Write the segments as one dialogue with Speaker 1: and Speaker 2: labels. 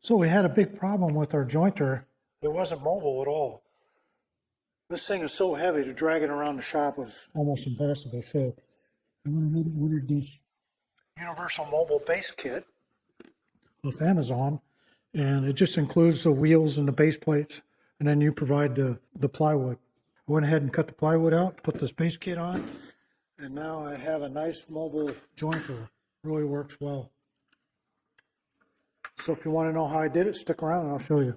Speaker 1: So we had a big problem with our jointer. It wasn't mobile at all. This thing is so heavy to drag it around the shop was almost impossible. So I went ahead and ordered this universal mobile base kit off Amazon, and it just includes the wheels and the base plates, and then you provide the plywood. I went ahead and cut the plywood out, put this base kit on, and now I have a nice mobile jointer. Really works well. So if you want to know how I did it, stick around and I'll show you.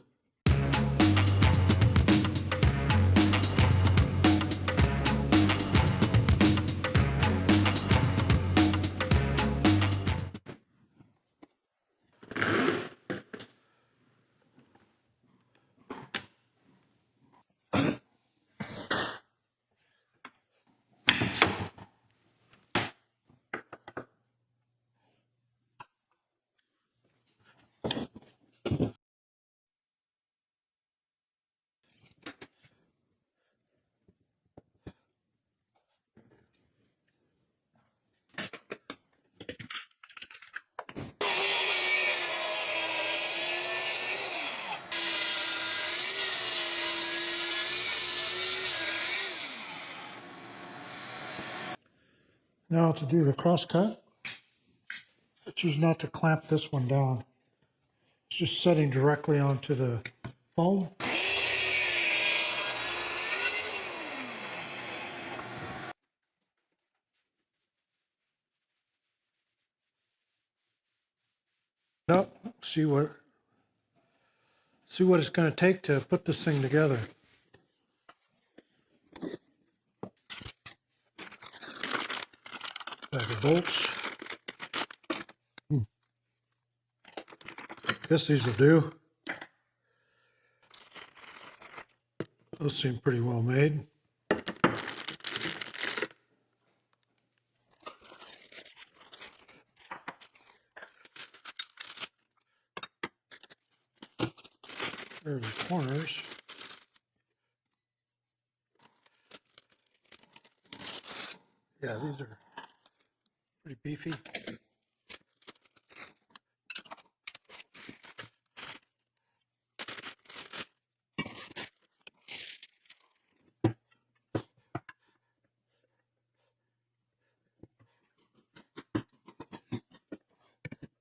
Speaker 1: Now to do the cross cut, choose not to clamp this one down. It's just setting directly onto the foam. Up, see what it's going to take to put this thing together. Bag of bolts. Guess these will do. Those seem pretty well made. There are the corners. Yeah, these are pretty beefy.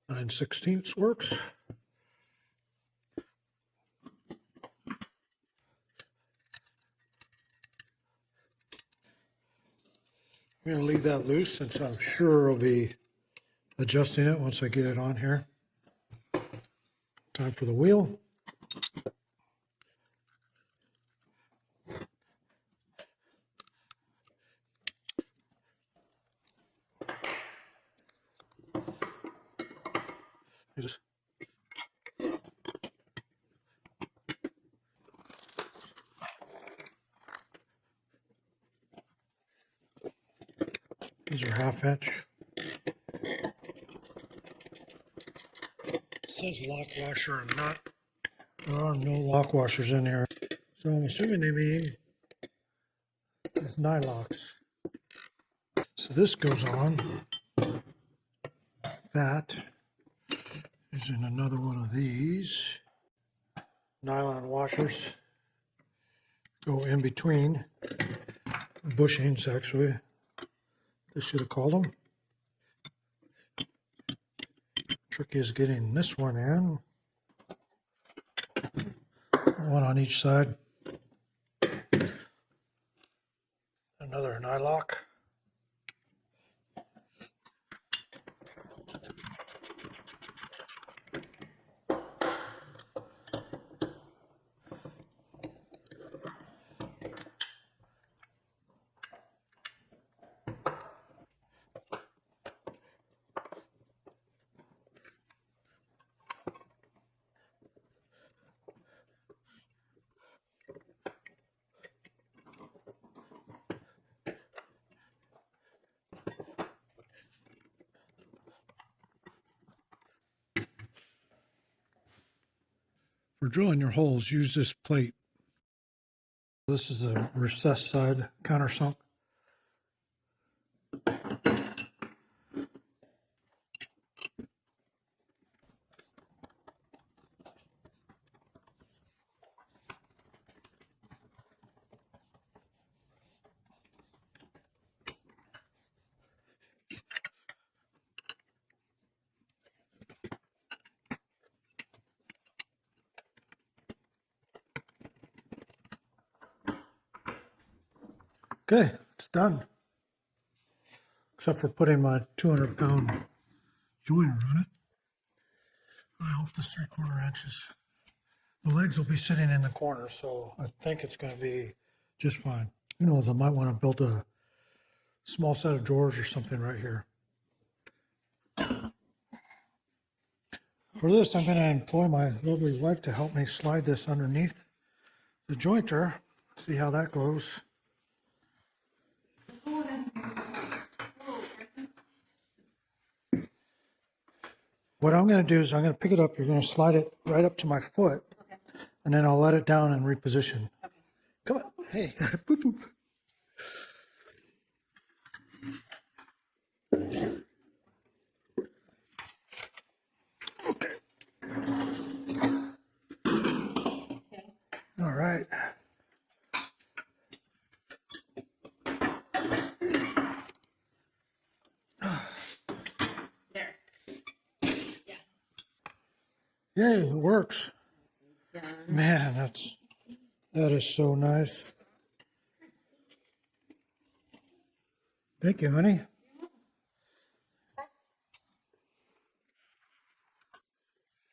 Speaker 1: Nine 16ths works. I'm going to leave that loose since I'm sure I'll be adjusting it once I get it on here. Time for the wheel. Just these are 1/2 inch. It says lock washer and nut. There are no lock washers in here. So I'm assuming they mean it's nylocks. So this goes on. That is in another one of these. Nylon washers go in between bushings, actually. This should have called them. Trick is getting this one in. One on each side. Another nylock. For drilling your holes, use this plate. This is the recessed side countersunk. Okay, it's done. Except for putting my 200-pound joiner on it. I hope this 3/4 inches. The legs will be sitting in the corner, so I think it's going to be just fine. Who knows, I might want to build a small set of drawers or something right here. For this, I'm going to employ my lovely wife to help me slide this underneath the jointer. See how that goes. What I'm going to do is I'm going to pick it up. You're going to slide it right up to my foot, and then I'll let it down and reposition. Come on. Hey. Boop, boop. Okay. All right.
Speaker 2: There. Yeah.
Speaker 1: Yay, it works.
Speaker 2: Done.
Speaker 1: Man, that is so nice. Thank you, honey.